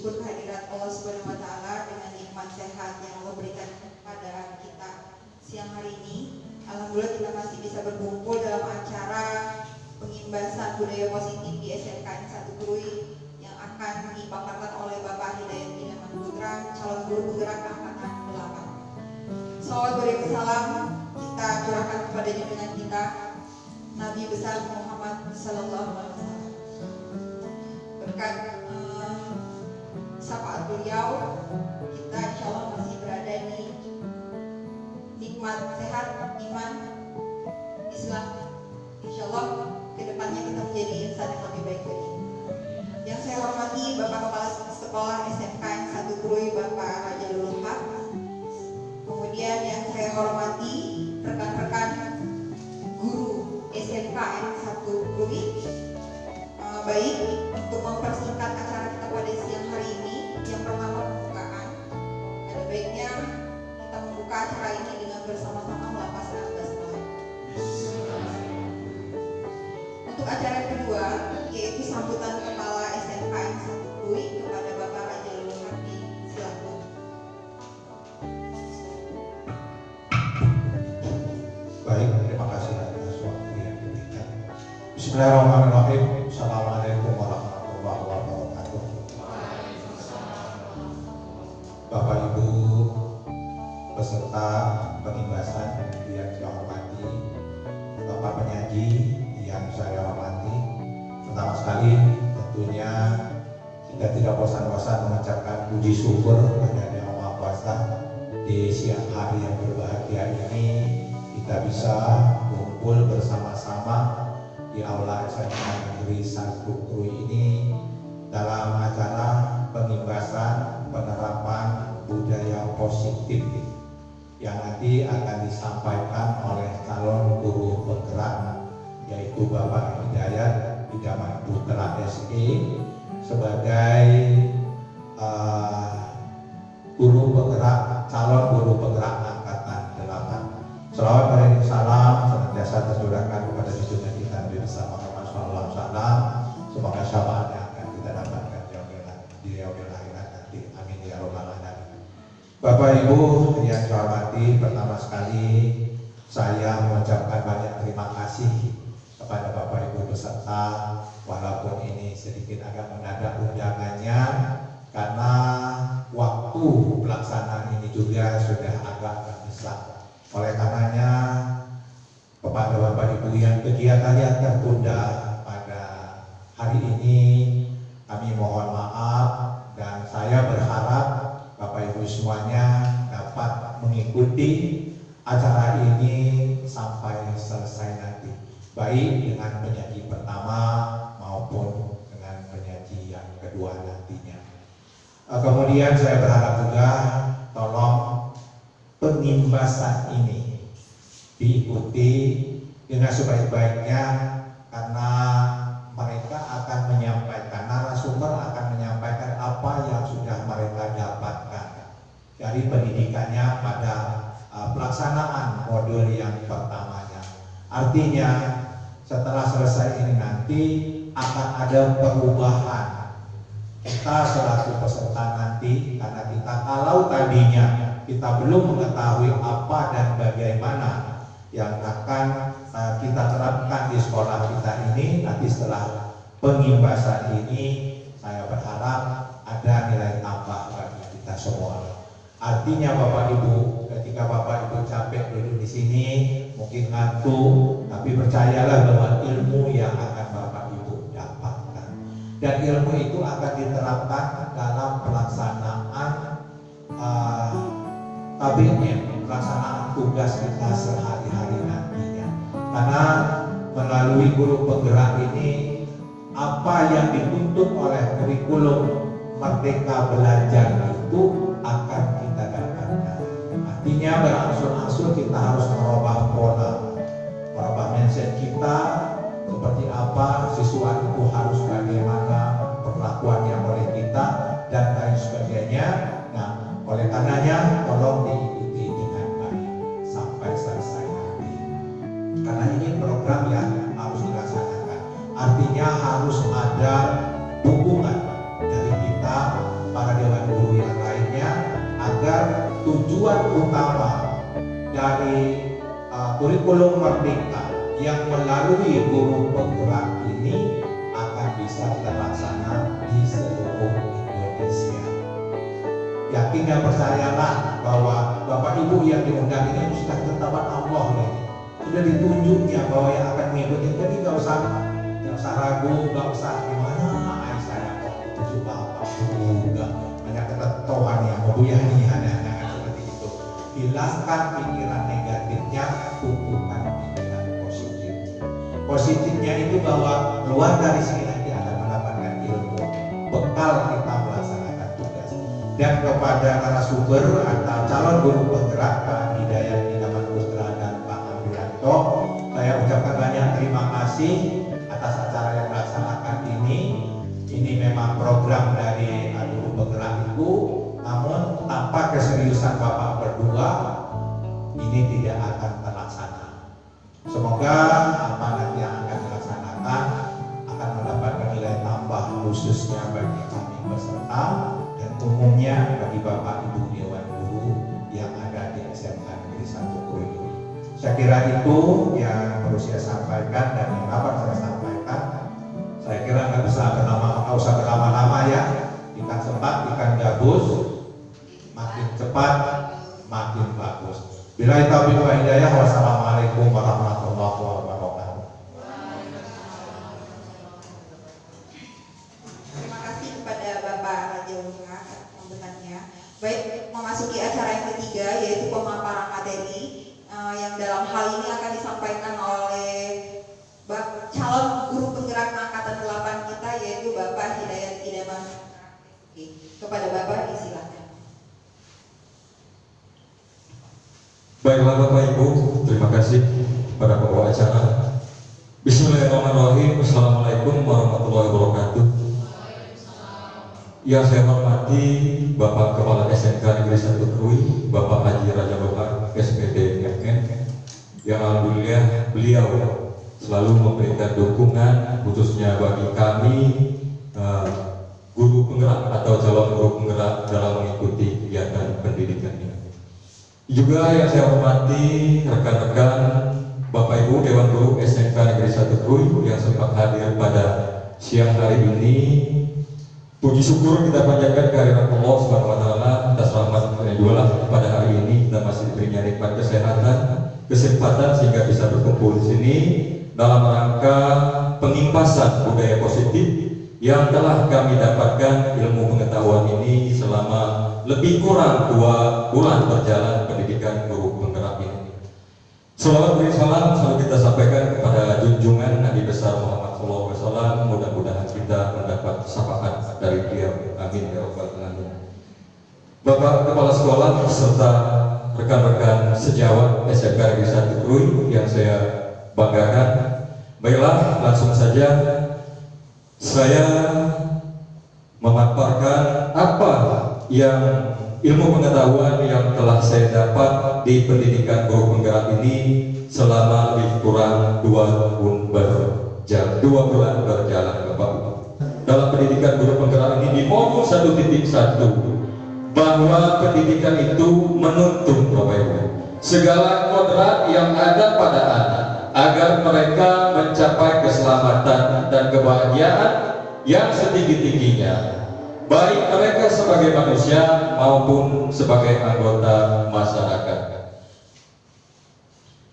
bersyukur kehadirat Allah Subhanahu wa Ta'ala dengan nikmat sehat yang Allah berikan kepada kita siang hari ini. Alhamdulillah kita masih bisa berkumpul dalam acara pengimbasan budaya positif di SMKN 1 Krui yang akan dipaparkan oleh Bapak Hidayat Bidaman Putra, calon guru penggerak angkatan 8. Salawat salam kita curahkan kepada junjungan kita Nabi besar Muhammad Sallallahu Alaihi Wasallam. Berkat syafaat beliau, kita insya Allah masih berada di nikmat sehat iman Islam. Insya Allah kedepannya kita menjadi insan yang lebih baik lagi. Yang saya hormati Bapak Kepala Sekolah SMKN 1 Krui Bapak Raja Lulhak. Kemudian yang saya hormati rekan-rekan guru SMKN 1 Krui. Baik, untuk mempersingkat acara kita pada siang hari ini, yang pertama pembukaan. Ada baiknya kita membuka acara ini dengan bersama-sama melafazkan basmalah. Untuk acara kedua, yaitu sambutan Kepala SMKN 1 Krui kepada Bapak Raja Lulhak, silakan. Baik, terima kasih atas waktu yang diberikan. Bismillahirrahmanirrahim. Assalamualaikum warahmatullahi wabarakatuh. Bapak Ibu peserta pengimbasan yang saya hormati, Bapak penyaji yang saya hormati, pertama sekali tentunya kita tidak bosan-bosan mengucapkan puji syukur kepada Yang Maha Kuasa di siang hari yang berbahagia ini kita bisa kumpul bersama-sama di aula SMA Negeri 1 Krui ini dalam acara pengimbasan penerapan budaya positif yang nanti akan disampaikan oleh calon guru penggerak yaitu Bapak Hidayat Bidaman Putra SE sebagai guru penggerak, calon guru penggerak angkatan 8. Salawat dan salam senantiasa tercurahkan kepada junjungan kita Nabi bersama Muhammad sallallahu alaihi wasallam. Semoga syafaat yang akan kita dapatkan di yaumil akhirat nanti. Amin ya rabbal alamin. Bapak Ibu yang saya hormati, pertama sekali saya mengucapkan banyak terima kasih kepada Bapak Ibu peserta, walaupun ini sedikit agak mendadak undangannya karena waktu pelaksanaan ini juga sudah agak mendesak. Oleh karenanya kepada Bapak Ibu yang kegiatannya tertunda pada hari ini, kami mohon maaf dan saya berharap Bapak Ibu semuanya dapat mengikuti acara ini sampai selesai nanti, baik dengan penyaji pertama maupun dengan penyaji yang kedua nantinya. Kemudian saya berharap juga tolong pengimbasan ini diikuti dengan sebaik-baiknya karena mereka akan menyampaikan, narasumber akan menyampaikan apa yang sudah mereka dapatkan dari pendidikannya pada pelaksanaan modul yang pertamanya. Artinya setelah selesai ini nanti akan ada perubahan. Kita selaku peserta nanti, karena kita kalau tadinya kita belum mengetahui apa dan bagaimana yang akan kita terapkan di sekolah kita ini, nanti setelah pengimbasan ini saya berharap ada nilai tambah bagi kita semua. Artinya Bapak Ibu, ketika Bapak Ibu capek duduk di sini mungkin ngantuk, tapi percayalah bahwa ilmu yang akan Bapak Ibu dapatkan dan ilmu itu akan diterapkan dalam pelaksanaan kabinet, pelaksanaan tugas kita sehari-hari nantinya. Karena melalui guru penggerak ini apa yang dituntut oleh kurikulum Merdeka Belajar itu akan kita dapatkan. Artinya berangsur-angsur kita harus merubah pola, merubah mindset kita seperti apa siswa itu harus bagaimana perlakuannya oleh kita dan lain sebagainya. Nah, oleh karenanya tolong diikuti dengan baik sampai selesai nanti. Karena ini program yang harus dilaksanakan. Artinya harus ada dukungan dari kita para tujuan utama dari kurikulum Merdeka yang melalui guru penggerak ini akan bisa terlaksana di seluruh Indonesia. Yakin dan percayalah bahwa Bapak Ibu yang diundang ini sudah ketetapan Allah ini. Sudah ditunjuknya bahwa yang akan mengikuti, jadi nggak usah ragu, nggak usah gimana. Saya kok itu juga apa enggak banyak ketetohan yang membuyani anak-anak seperti itu. Hilangkan pikiran negatifnya, tumpukan pikiran positif. Positifnya itu bahwa keluar dari sini nanti akan mendapatkan ilmu, bekal kita melaksanakan tugas. Dan kepada narasumber atau calon guru penggerak Pak Hidayat Idaman Kustra dan Pak Ambilanto, saya ucapkan banyak terima kasih atas acara yang dilaksanakan ini. Ini memang program dari guru penggerak itu, namun tanpa keseriusan Bapak berdua ini tidak akan terlaksana. Semoga apa nanti yang akan dilaksanakan akan mendapatkan nilai tambah khususnya bagi kami peserta dan umumnya bagi Bapak Ibu Dewan Guru yang ada di SMK Negeri 1 Krui ini. Saya kira itu yang perlu saya sampaikan dan yang dapat saya sampaikan. Saya kira nggak usah berlama-lama ya. Ikan cepat, ikan gabus, makin cepat, makin bagus. Billahi taufiq wal hidayah. Wassalamualaikum warahmatullahi wabarakatuh. Terima kasih kepada Bapak Raja Unga atas sambutannya. Baik, memasuki acara yang ketiga yaitu pemaparan materi yang dalam hal ini akan disampaikan oleh calon guru penggerak angkatan 8 kita yaitu Bapak Hidayat Idaman. Kepada Bapak disilakan. Baiklah Bapak Ibu, terima kasih pada pembawa acara. Bismillahirrahmanirrahim. Assalamualaikum warahmatullahi wabarakatuh. Yang saya hormati Bapak Kepala SMK Negeri 1 Krui, Bapak Haji Raja Lokar, SPD FN, yang alhamdulillah beliau selalu memberikan dukungan khususnya bagi kami guru penggerak atau calon guru penggerak dalam mengikuti kegiatan pendidikan ini. Juga yang saya hormati rekan-rekan Bapak Ibu Dewan Guru SMK Negeri 1 Krui yang sempat hadir pada siang hari ini. Puji syukur kita panjatkan kehadirat Allah Subhanahu wa taala atas rahmat-Nya juga pada hari ini kita masih diberinya nikmat kesehatan sehingga bisa berkumpul di sini dalam rangka pengimpasan budaya positif yang telah kami dapatkan ilmu pengetahuan ini selama lebih kurang 2 bulan berjalan pendidikan guru penggerak ini. Salawat dan salam selalu kita sampaikan kepada junjungan Nabi besar Muhammad SAW. Mudah-mudahan kita mendapat syafaat dari beliau. Amin ya rabbal alamin. Bapak Kepala Sekolah serta rekan-rekan sejawat SMK Negeri 1 Krui yang saya banggakan. Baiklah, langsung saja saya memaparkan apa yang ilmu pengetahuan yang telah saya dapat di pendidikan guru penggerak ini selama lebih kurang 2 bulan berjalan Bapak Ibu. Dalam pendidikan guru penggerak ini di modul 1.1 bahwa pendidikan itu menuntut Bapak Ibu segala kodrat yang ada pada anak agar mereka mencapai keselamatan dan kebahagiaan yang setinggi-tingginya, baik mereka sebagai manusia maupun sebagai anggota masyarakat.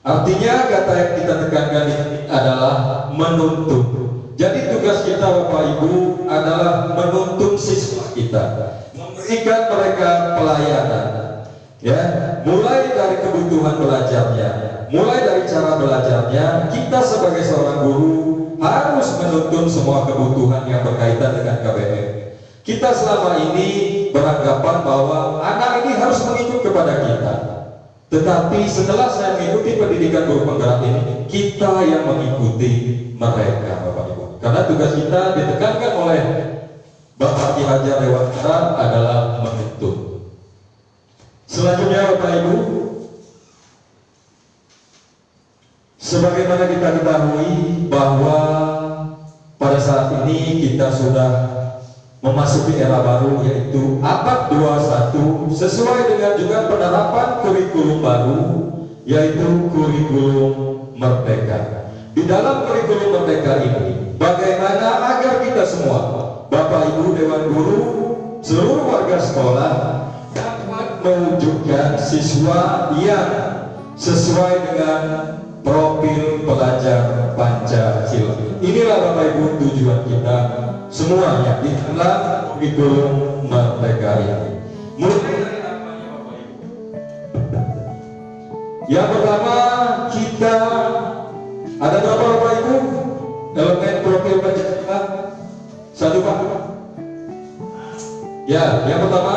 Artinya kata yang kita tekankan ini adalah menuntut. Jadi tugas kita Bapak Ibu adalah menuntun siswa kita, memberikan mereka pelayanan, ya, mulai dari kebutuhan belajarnya, mulai dari cara belajarnya. Kita sebagai seorang guru harus menuntun semua kebutuhan yang berkaitan dengan KBM. Kita selama ini beranggapan bahwa anak ini harus mengikut kepada kita. Tetapi setelah saya mengikuti pendidikan guru penggerak ini, kita yang mengikuti mereka Bapak Ibu. Karena tugas kita ditekankan oleh Bapak Ki Hajar Dewantara adalah menuntun. Selanjutnya Bapak Ibu, sebagaimana kita ketahui bahwa pada saat ini kita sudah memasuki era baru yaitu abad 21 sesuai dengan juga penerapan kurikulum baru yaitu kurikulum merdeka. Di dalam kurikulum merdeka ini bagaimana agar kita semua, Bapak Ibu Dewan Guru, seluruh warga sekolah dapat mewujudkan siswa yang sesuai dengan profil pelajar Pancasila. Inilah Bapak Ibu tujuan kita semuanya di dalam kurikulum merdeka ini. Mulai dari apa ya Bapak Ibu? Yang pertama kita ada berapa Bapak Ibu elemen profil Pancasila? Satu Pak. Ya, yang pertama,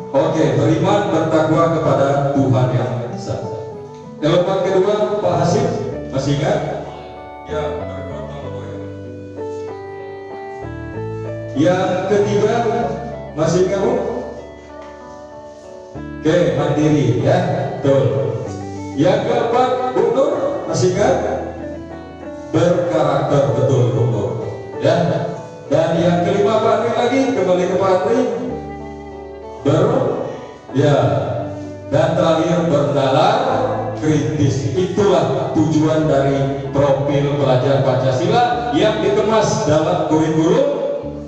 oke, beriman bertakwa kepada Tuhan yang Maha Esa. Elemen kedua, Pak Hasim, masih ingat? Ya, bergotong royong. Yang ketiga, masih ingat Bu? Oke, mandiri ya, betul. Yang keempat, Bu Nur, masih ingat? Berkarakter, betul Bu Nur. Ya. Dan yang kelima Pak Andri lagi, kembali ke Pak Andri. Ya. Dan terakhir bernalar kritis. Itulah tujuan dari profil pelajar Pancasila yang dikemas dalam kurikulum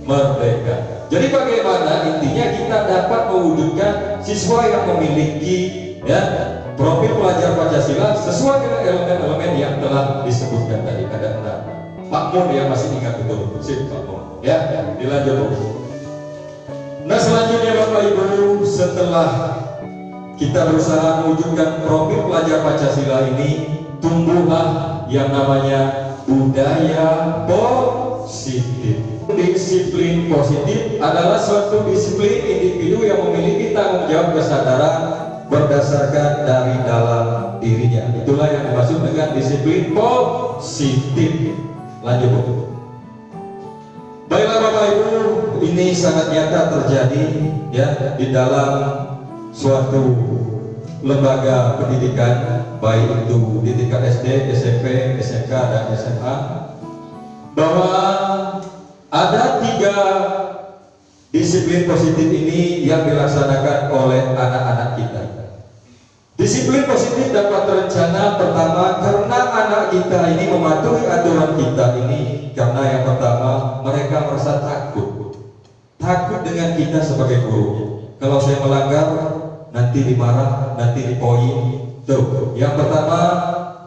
merdeka. Jadi bagaimana intinya kita dapat mewujudkan siswa yang memiliki ya profil pelajar Pancasila sesuai dengan elemen-elemen yang telah disebutkan tadi. Ada 6. Pak Mun yang masih ingat betul. Sip Pak Mun. Ya, dilanjut. Nah selanjutnya Bapak Ibu, setelah kita berusaha mewujudkan profil pelajar Pancasila ini, tumbuhlah yang namanya budaya positif. Disiplin positif adalah suatu disiplin individu yang memiliki tanggung jawab kesadaran berdasarkan dari dalam dirinya. Itulah yang dimaksud dengan disiplin positif. Lanjut Bu. Baiklah Bapak Ibu, ini sangat nyata terjadi ya di dalam suatu lembaga pendidikan, baik itu di tingkat SD, SMP, SMK dan SMA, bahwa ada 3 disiplin positif ini yang dilaksanakan oleh anak-anak kita. Disiplin positif dapat terencana pertama karena anak kita ini mematuhi aturan kita ini, karena yang pertama mereka merasa takut dengan kita sebagai guru. Kalau saya melanggar nanti dimarah, nanti dipoin. Tuh, yang pertama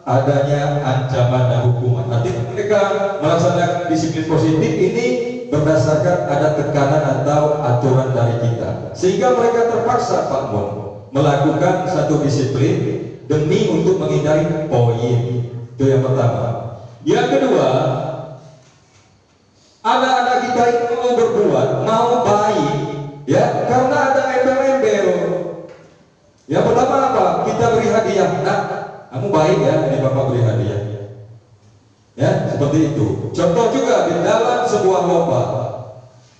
adanya ancaman dan hukuman. Nanti mereka melaksanakan disiplin positif ini berdasarkan ada tekanan atau aturan dari kita, sehingga mereka terpaksa Pak Mun melakukan satu disiplin demi untuk menghindari poin. Itu yang pertama. Yang kedua, anak-anak kita itu mau berbuat, mau baik, ya, karena ada embel-embel. Yang pertama apa? Kita beri hadiah. Nah, kamu baik ya, ini Bapak beri hadiah. Ya, seperti itu. Contoh juga di dalam sebuah lomba,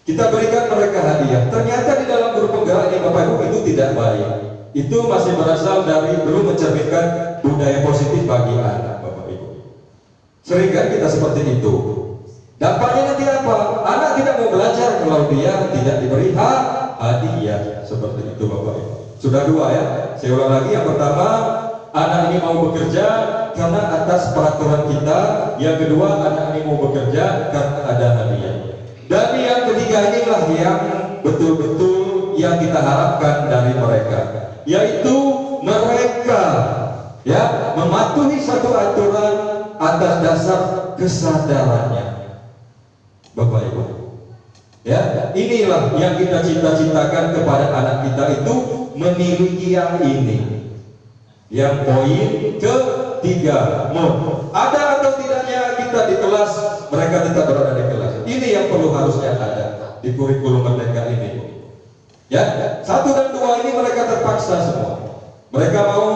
kita berikan mereka hadiah. Ternyata di dalam grup penggerak ini Bapak Ibu itu tidak baik. Itu masih berasal dari belum mencerminkan budaya positif bagi anak Bapak Ibu. Sering kan kita seperti itu. Dampaknya nanti apa? Anak tidak mau belajar kalau dia tidak diberi hadiah. Seperti itu Bapak Ibu. Sudah 2 ya. Saya ulang lagi. Yang pertama, anak ini mau bekerja karena atas peraturan kita. Yang kedua, anak ini mau bekerja karena ada hadiah. Dan yang ketiga inilah yang betul-betul yang kita harapkan dari mereka, yaitu mereka ya mematuhi satu aturan atas dasar kesadarannya. Bapak Ibu, ya inilah yang kita cita-citakan kepada anak kita itu memiliki yang ini. Yang poin ketiga, ada atau tidaknya kita di kelas, mereka tetap berada di kelas. Ini yang perlu harusnya ada di kurikulum merdeka ini. Ya, 1 dan 2 ini mereka terpaksa semua. Mereka mau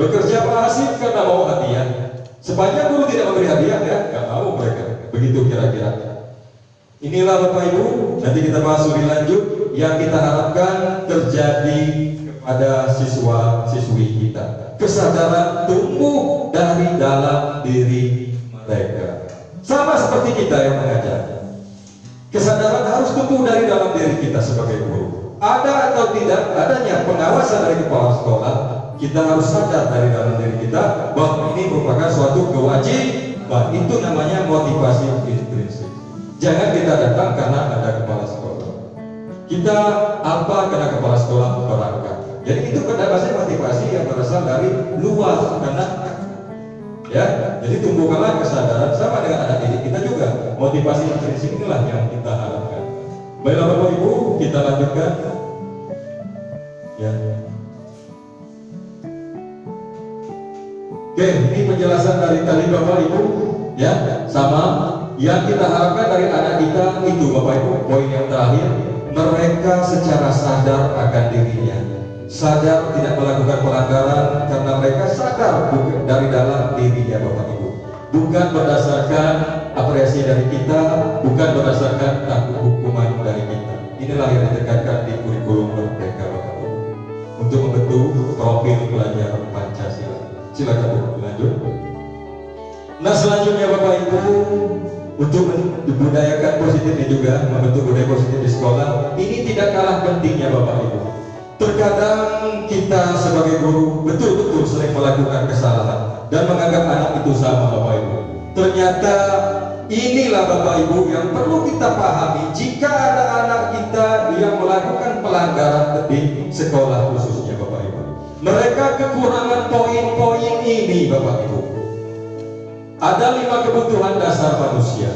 bekerja Pak Hasim karena mau hadiah. Sepanjang guru tidak memberi hadiah ya, nggak mau mereka. Begitu kira-kira. Inilah Bapak Ibu, nanti kita bahas lebih lanjut yang kita harapkan terjadi kepada siswa-siswi kita. Kesadaran tumbuh dari dalam diri mereka. Sama seperti kita yang mengajar. Kesadaran harus tumbuh dari dalam diri kita sebagai guru. Ada atau tidak adanya pengawasan dari kepala sekolah, kita harus sadar dari dalam diri kita bahwa ini merupakan suatu kewajiban. Itu namanya motivasi intrinsik. Jangan kita datang karena ada kepala sekolah. Kita apa karena kepala sekolah berangkat. Jadi itu bahasa motivasi yang berasal dari luar, karena ya, jadi tumbuhkanlah kesadaran sama dengan anak didik kita juga. Motivasi intrinsik inilah yang kita harapkan. Baiklah Bapak Ibu, kita lanjutkan. Ya. Oke, ini penjelasan dari tadi Bapak Ibu. Ya, sama yang kita harapkan dari anak kita itu Bapak Ibu. Poin yang terakhir, mereka secara sadar akan dirinya. Sadar tidak melakukan pelanggaran karena mereka sadar dari dalam dirinya Bapak Ibu. Bukan berdasarkan apresiasi dari kita, bukan berdasarkan takut hukuman dari kita. Inilah yang ditekankan di kurikulum Merdeka Bapak Ibu untuk membentuk profil pelajar Pancasila. Silakan Bu, lanjut. Nah selanjutnya Bapak Ibu, untuk membudayakan positif ini juga, membentuk budaya positif di sekolah, ini tidak kalah pentingnya Bapak Ibu. Terkadang kita sebagai guru betul-betul sering melakukan kesalahan dan menganggap anak itu sama Bapak Ibu. Ternyata inilah Bapak Ibu yang perlu kita pahami jika ada anak kita yang melakukan pelanggaran di sekolah khususnya Bapak Ibu. Mereka kekurangan poin-poin ini Bapak Ibu. Ada 5 kebutuhan dasar manusia,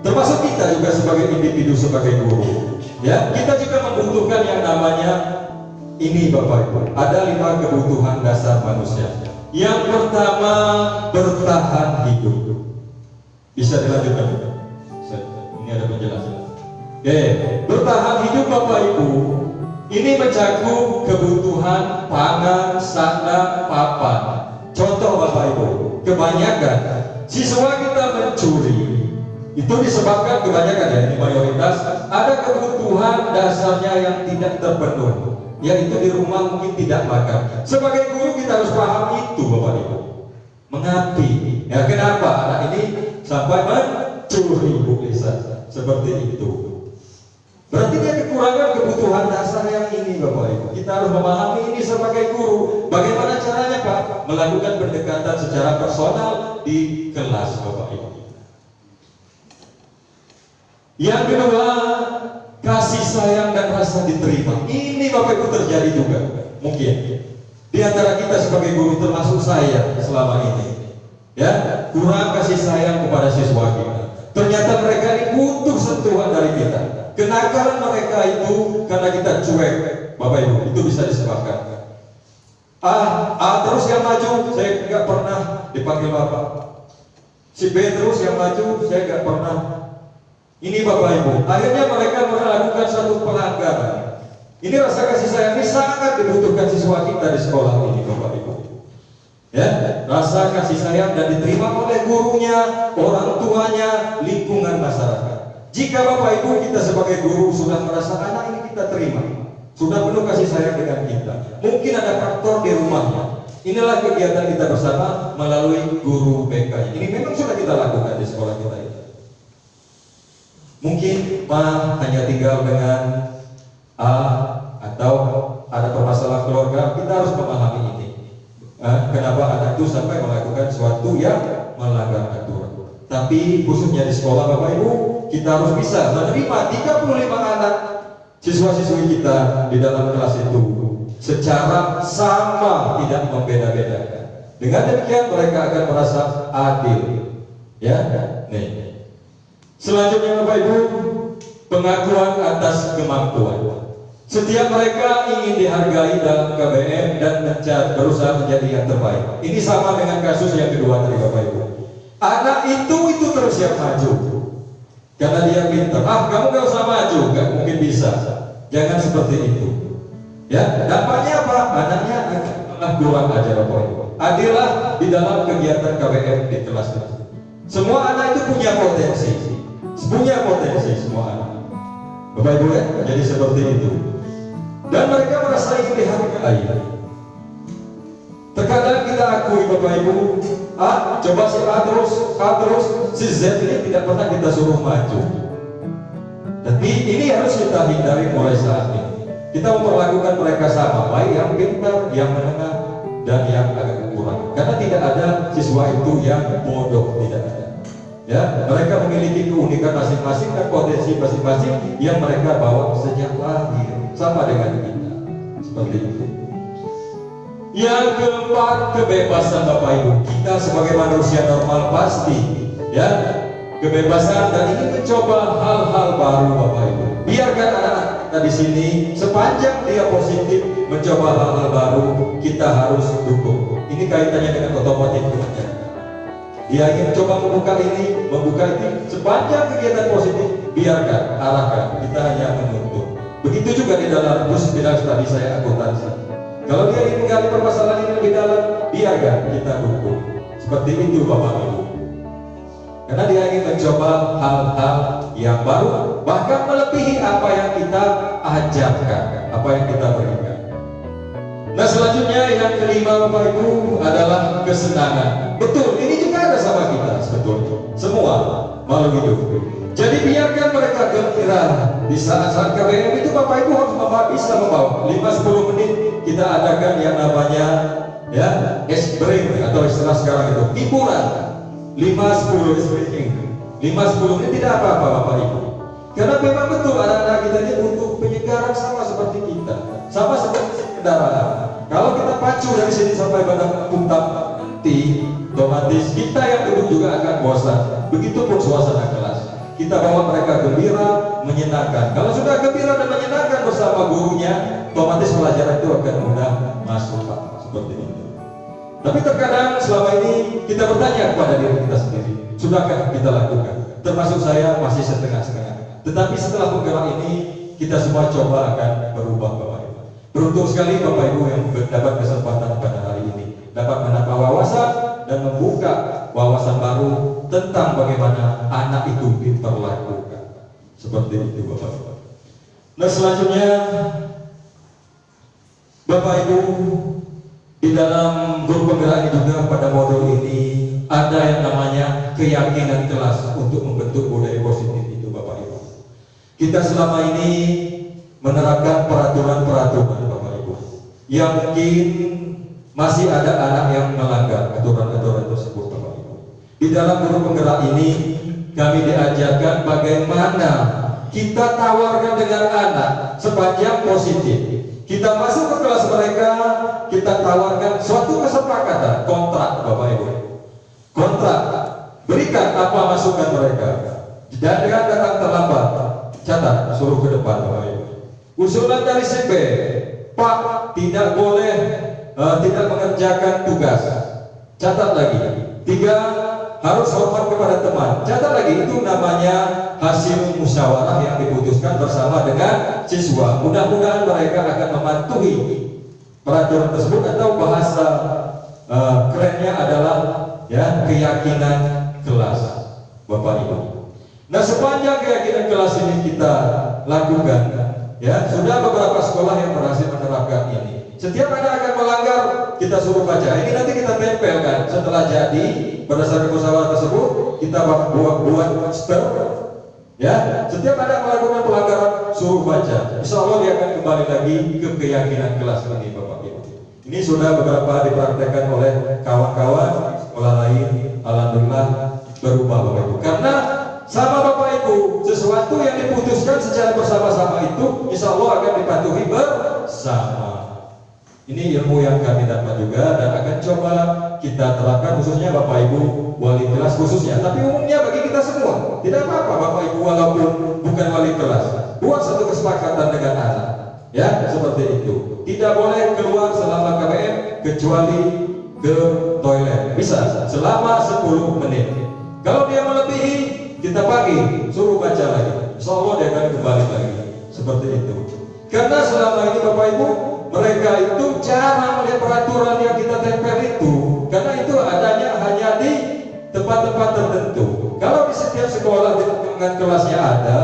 termasuk kita juga sebagai individu, sebagai guru. Ya, kita juga membutuhkan yang namanya ini Bapak Ibu, ada 5 kebutuhan dasar manusia. Yang pertama, bertahan hidup. Bisa dilanjutkan? Ini ada penjelasan. Oke, bertahan hidup Bapak Ibu, ini mencakup kebutuhan pangan, sandang, papan. Contoh Bapak Ibu, kebanyakan siswa kita mencuri. Itu disebabkan kebanyakan ya, ini mayoritas ada kebutuhan dasarnya yang tidak terpenuhi. Yaitu di rumah mungkin tidak makan. Sebagai guru kita harus paham itu Bapak Ibu. Mengapi, ya kenapa anak ini sampai mencuri Bu Lisa seperti itu. Berarti dia kekurangan kebutuhan dasar yang ini Bapak Ibu. Kita harus memahami ini sebagai guru. Bagaimana caranya Pak? Melakukan pendekatan secara personal di kelas Bapak Ibu. Yang kedua, kasih sayang dan rasa diterima. Ini Bapak Ibu terjadi juga mungkin di antara kita sebagai guru, termasuk saya selama ini, ya kurang kasih sayang kepada siswa kita. Ternyata mereka ini butuh sentuhan dari kita. Kenakalan mereka itu karena kita cuek Bapak Ibu, itu bisa disebabkan terus yang maju saya nggak pernah dipanggil Bapak, si B terus yang maju saya nggak pernah. Ini Bapak Ibu, akhirnya mereka melakukan satu pelanggaran. Ini rasa kasih sayang ini sangat dibutuhkan siswa kita di sekolah ini Bapak Ibu. Ya, rasa kasih sayang dan diterima oleh gurunya, orang tuanya, lingkungan masyarakat. Jika Bapak Ibu kita sebagai guru sudah merasa anak ini kita terima, sudah penuh kasih sayang dengan kita, mungkin ada faktor di rumahnya. Inilah kegiatan kita bersama melalui guru BK. Ini memang sudah kita lakukan di sekolah kita ini. Mungkin Ma hanya tinggal dengan A atau ada permasalahan keluarga, kita harus memahami ini. Kenapa anak itu sampai melakukan sesuatu yang melanggar aturan. Tapi khususnya di sekolah Bapak Ibu, kita harus bisa menerima 35 anak siswa-siswi kita di dalam kelas itu secara sama, tidak membeda-bedakan. Dengan demikian mereka akan merasa adil. Ya, nih. Selanjutnya Bapak Ibu, pengakuan atas kemampuan. Setiap mereka ingin dihargai dalam KBM dan berusaha menjadi yang terbaik. Ini sama dengan kasus yang kedua tadi Bapak Ibu. Anak itu terus yang maju karena dia pintar. Kamu gak usah maju, gak mungkin bisa. Jangan seperti itu. Ya, dampaknya apa? Anaknya akan malah kurang ajar Bapak Ibu. Adillah di dalam kegiatan KBM di kelas. Semua anak itu punya potensi. Semua anak Bapak Ibu ya, jadi seperti itu. Dan mereka merasa ingin dihargai. Terkadang kita akui Bapak Ibu, coba si A terus, si Z ini tidak pernah kita suruh maju. Tapi ini harus kita hindari mulai saat ini. Kita memperlakukan mereka sama, baik yang pintar, yang menengah, dan yang agak kurang. Karena tidak ada siswa itu yang bodoh, tidak ada. Ya, mereka memiliki keunikan masing-masing dan potensi masing-masing yang mereka bawa sejak lahir, sama dengan kita. Seperti itu. Yang keempat, kebebasan Bapak Ibu. Kita sebagai manusia normal pasti, ya, kebebasan dan ingin mencoba hal-hal baru Bapak Ibu. Biarkan anak-anak kita di sini, sepanjang dia positif mencoba hal-hal baru, kita harus dukung. Ini kaitannya dengan otomotif. Dia ingin coba membuka ini, membuka ini, sepanjang kegiatan positif, biarkan, arahkan, kita hanya menuntut. Begitu juga di dalam bus bidang tadi saya akuntansi. Kalau dia ingin menggali permasalahan ini lebih dalam, biarkan, kita dukung. Seperti itu Bapak Ibu. Karena dia ingin mencoba hal-hal yang baru, bahkan melebihi apa yang kita ajarkan, apa yang kita berikan. Nah, selanjutnya yang kelima Bapak Ibu adalah kesenangan. Betul, ini juga ada sama kita sebetulnya. Semua makhluk hidup. Jadi biarkan mereka gembira di saat-saat KBM itu. Bapak Ibu harus bisa membawa 5-10 menit kita adakan yang namanya ya es break atau istilah sekarang itu hiburan. 5-10 es breaking. 5-10 menit tidak apa-apa Bapak Ibu. Karena memang betul anak-anak kita ini butuh penyegaran sama seperti kita, sama seperti kendaraan. Kalau kita pacu dari sini sampai pada puncak nanti, otomatis kita yang duduk juga akan bosan. Begitupun suasana kelas. Kita bawa mereka gembira, menyenangkan. Kalau sudah gembira dan menyenangkan bersama gurunya, otomatis pelajaran itu akan mudah masuk Pak. Seperti itu. Tapi terkadang selama ini kita bertanya kepada diri kita sendiri, sudahkah kita lakukan? Termasuk saya masih setengah-setengah. Tetapi setelah penggerak ini, kita semua coba akan berubah Bapak Ibu. Beruntung sekali Bapak Ibu yang dapat kesempatan pada hari ini, dapat menambah wawasan dan membuka wawasan baru tentang bagaimana anak itu diperlakukan. Seperti itu Bapak Ibu. Nah, selanjutnya Bapak Ibu, di dalam guru penggerak ini juga pada modul ini ada yang namanya keyakinan kelas untuk membentuk budaya positif itu Bapak Ibu. Kita selama ini menerapkan peraturan-peraturan Bapak Ibu yang mungkin masih ada anak yang melanggar aturan-aturan tersebut Bapak Ibu. Di dalam guru penggerak ini kami diajarkan bagaimana kita tawarkan dengan anak sepanjang positif. Kita masuk ke kelas mereka, kita tawarkan suatu kesepakatan, kontrak Bapak Ibu. Kontrak, berikan apa masukan mereka. Dan dengan datang terlambat, catat, suruh ke depan Bapak Ibu. Usulan dari si B, Pak tidak boleh tidak mengerjakan tugas. Catat lagi. 3, harus hormat kepada teman. Catat lagi, itu namanya hasil musyawarah yang diputuskan bersama dengan siswa. Mudah-mudahan mereka akan mematuhi peraturan tersebut, atau bahasa kerennya adalah ya keyakinan kelas Bapak Ibu. Nah, sepanjang keyakinan kelas ini kita lakukan, ya sudah beberapa sekolah yang berhasil menerapkan ini. Setiap ada akan melanggar, kita suruh baca. Ini nanti kita tempelkan setelah jadi berdasarkan musyawarah tersebut, kita buat stiker. Ya, setiap ada melakukan pelanggaran suruh baca. Insya Allah dia akan kembali lagi ke keyakinan kelas ini Bapak Ibu. Ini sudah beberapa dipraktekkan oleh kawan-kawan sekolah lain. Alhamdulillah berubah Bapak Ibu. Karena sama Bapak Ibu, sesuatu yang diputuskan secara bersama-sama itu insya Allah akan dipatuhi bersama. Ini ilmu yang kami dapat juga dan akan coba kita terapkan, khususnya Bapak Ibu wali kelas khususnya, tapi umumnya bagi kita semua. Tidak apa-apa Bapak Ibu walaupun bukan wali kelas, buat satu kesepakatan dengan anak, ya seperti itu. Tidak boleh keluar selama KBM kecuali ke toilet, bisa selama 10 menit. Kalau dia melebihi, kita panggil, suruh baca lagi. Insya Allah dia akan kembali lagi. Seperti itu. Karena selama ini Bapak Ibu, mereka itu cara melihat peraturan yang kita tempel itu, karena itu adanya hanya di tempat-tempat tertentu. Kalau di setiap sekolah di lingkungan kelasnya ada,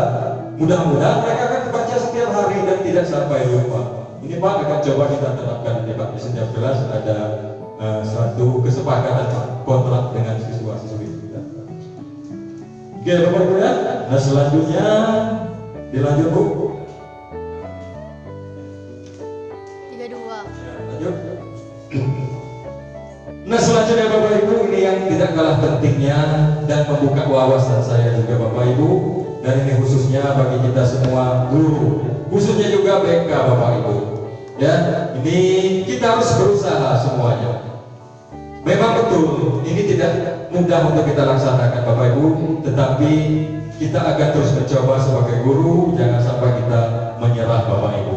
mudah-mudahan mereka akan baca setiap hari dan tidak sampai lupa. Ini Pak akan coba kita terapkan di setiap kelas ada suatu kesepakatan kontrak dengan siswa-siswi kita. Oke Bapak Ibu ya. Nah selanjutnya Dilanjut Bu. 32. Lanjut. Nah selanjutnya Bapak Ibu, ini yang tidak kalah pentingnya dan membuka wawasan saya juga Bapak Ibu, dan ini khususnya bagi kita semua guru, khususnya juga BK Bapak Ibu. Ya, ini kita harus berusaha semuanya. Memang betul, ini tidak mudah untuk kita laksanakan Bapak Ibu, tetapi kita akan terus mencoba sebagai guru, jangan sampai kita menyerah Bapak Ibu.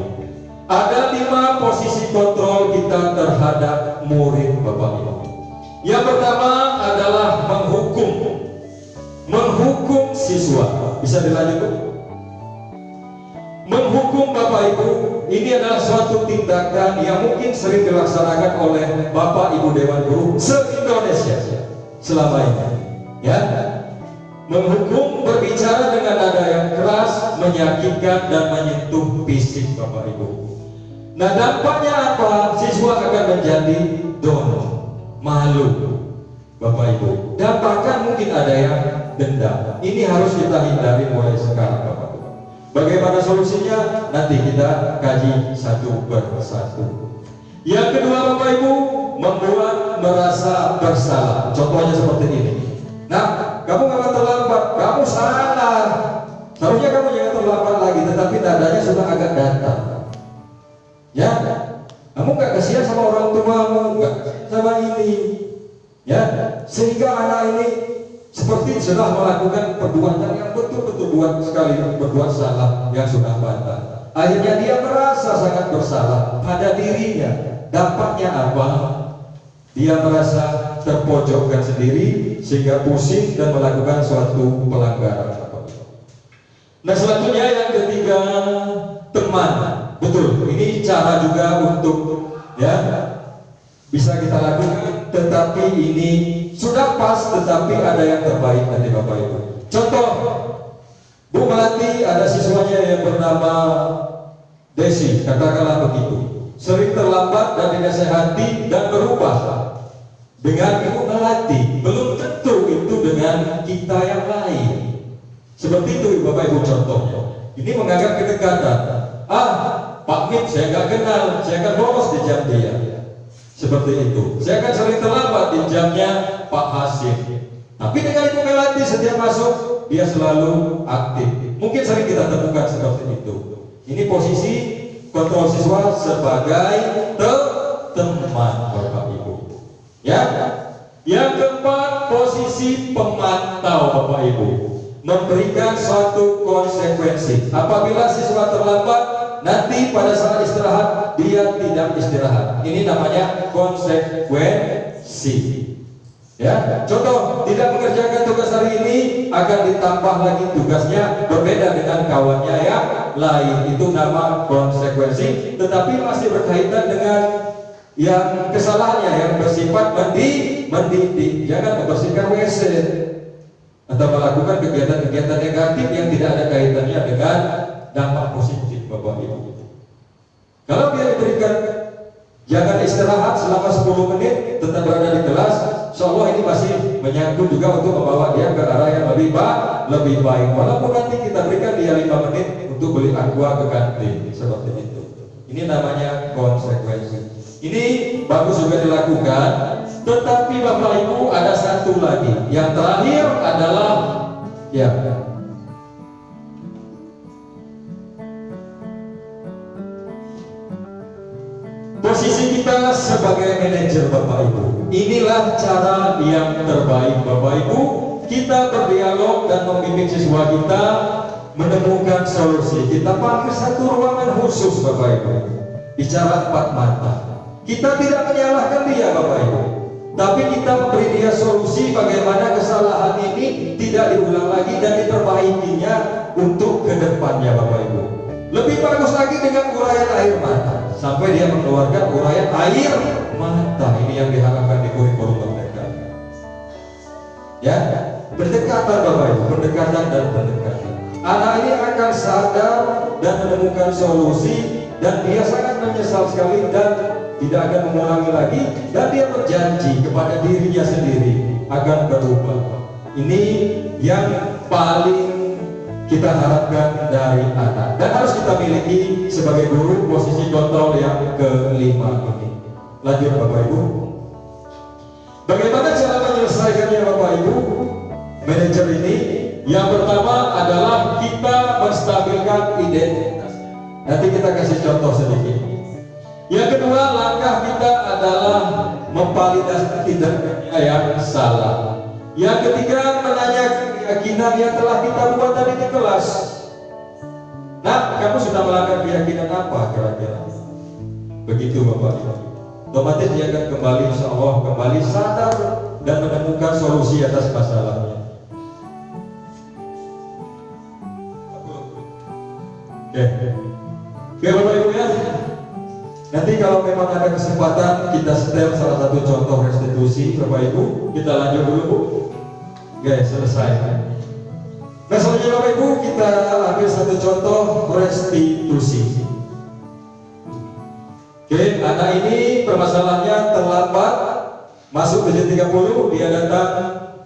Ada 5 posisi kontrol kita terhadap murid Bapak Ibu. Yang pertama adalah menghukum siswa. Bisa dilanjut Bu? Menghukum Bapak Ibu, ini adalah suatu tindakan yang mungkin sering dilaksanakan oleh Bapak Ibu Dewan Guru se-Indonesia selama ini. Ya, menghukum berbicara dengan nada yang keras, menyakitkan dan menyentuh fisik Bapak Ibu. Nah dampaknya apa? Siswa akan menjadi down, malu Bapak Ibu, dan bahkan mungkin ada yang dendam. Ini harus kita hindari mulai sekarang Bapak Ibu. Bagaimana solusinya? Nanti kita kaji satu persatu. Yang kedua Bapak Ibu, membuat merasa bersalah. Contohnya seperti ini. Nah, kamu nggak terlambat, kamu salah. Seharusnya kamu jangan terlambat lagi, tetapi nadanya sudah agak datar. Ya, kamu nggak kasihan sama orang tuamu, nggak sama ini, ya, sehingga anak ini seperti sudah melakukan perbuatan yang betul-betul buat sekali berbuat salah yang sudah bantah. Akhirnya dia merasa sangat bersalah pada dirinya. Dampaknya apa? Dia merasa terpojokkan sendiri sehingga pusing dan melakukan suatu pelanggaran. Nah selanjutnya yang ketiga, teman. Betul, ini cara juga untuk ya bisa kita lakukan, tetapi ini sudah pas, tetapi ada yang terbaik nanti Bapak Ibu. Contoh, Bu Melati ada siswanya yang bernama Desi, katakanlah begitu, sering terlambat dan dinasehati dan berubah dengan Ibu Melati. Belum tentu itu dengan kita yang lain. Seperti itu Bapak Ibu contohnya. Ini menganggap kedekatan. Pak Mit saya nggak kenal, saya akan bolos di jam dia. Seperti itu. Saya akan sering terlambat di jamnya Pak Hasim. Tapi dengan Ibu Melati setiap masuk dia selalu aktif. Mungkin sering kita temukan seperti itu. Ini posisi kontrol siswa sebagai teman Bapak Ibu. Ya. Yang keempat, posisi pemantau Bapak Ibu. Memberikan suatu konsekuensi. Apabila siswa terlambat, nanti pada saat istirahat dia tidak istirahat. Ini namanya konsekuensi. Ya, contoh tidak mengerjakan tugas hari ini akan ditambah lagi tugasnya berbeda dengan kawannya yang lain. Itu nama konsekuensi. Tetapi masih berkaitan dengan yang kesalahannya yang bersifat mendidik. Jangan membersihkan WC atau melakukan kegiatan-kegiatan negatif yang tidak ada kaitannya dengan dampak positif Bapak Ibu. Kalau dia diberikan jangan istirahat selama 10 menit, tetap berada di kelas, insyaallah ini masih menyangkut juga untuk membawa dia ke arah yang lebih baik. Walaupun nanti kita berikan dia 5 menit untuk beli aqua ke kantin, seperti itu. Ini namanya konsekuensi. Ini bagus juga dilakukan, tetapi Bapak Ibu ada satu lagi. Yang terakhir adalah ya, posisi kita sebagai manajer Bapak Ibu. Inilah cara yang terbaik Bapak Ibu. Kita berdialog dan membimbing siswa kita menemukan solusi. Kita pakai satu ruangan khusus Bapak Ibu. Bicara 4 mata. Kita tidak menyalahkan dia Bapak Ibu, tapi kita memberi dia solusi bagaimana kesalahan ini tidak diulang lagi dan diperbaikinya untuk kedepannya Bapak Ibu. Lebih bagus lagi dengan uraian air mata, sampai dia mengeluarkan uraian air mata. Ini yang diharapkan di kurikulum mereka. Ya, berdekatan Bapak Ibu, berdekatan dan berdekatan. Anak ini akan sadar dan menemukan solusi, dan dia sangat menyesal sekali dan tidak akan mengulangi lagi, dan dia berjanji kepada dirinya sendiri akan berubah. Ini yang paling kita harapkan dari anak, dan harus kita miliki sebagai guru posisi kontrol yang kelima ini. Lanjut Bapak Ibu. Bagaimana cara menyelesaikannya Bapak Ibu? Manajer ini yang pertama adalah kita menstabilkan identitasnya. Nanti kita kasih contoh sedikit. Yang kedua, langkah kita adalah memvalidasi tindakannya yang salah. Yang ketiga, menanyakan keyakinan yang telah kita buat tadi di kelas. Nah, kamu sudah melanggar keyakinan apa kira-kira? Begitu Bapak Ibu. Otomatis dia akan kembali, insya Allah kembali sadar dan menemukan solusi atas masalahnya. Oke Bapak Ibu ya. Nanti kalau memang ada kesempatan kita setel salah satu contoh restitusi Bapak Ibu. Kita lanjut dulu Bu. Oke, selesai. Nah selanjutnya Bapak Ibu, kita ambil satu contoh restitusi. Oke, anak ini permasalahannya terlambat masuk 7.30, dia datang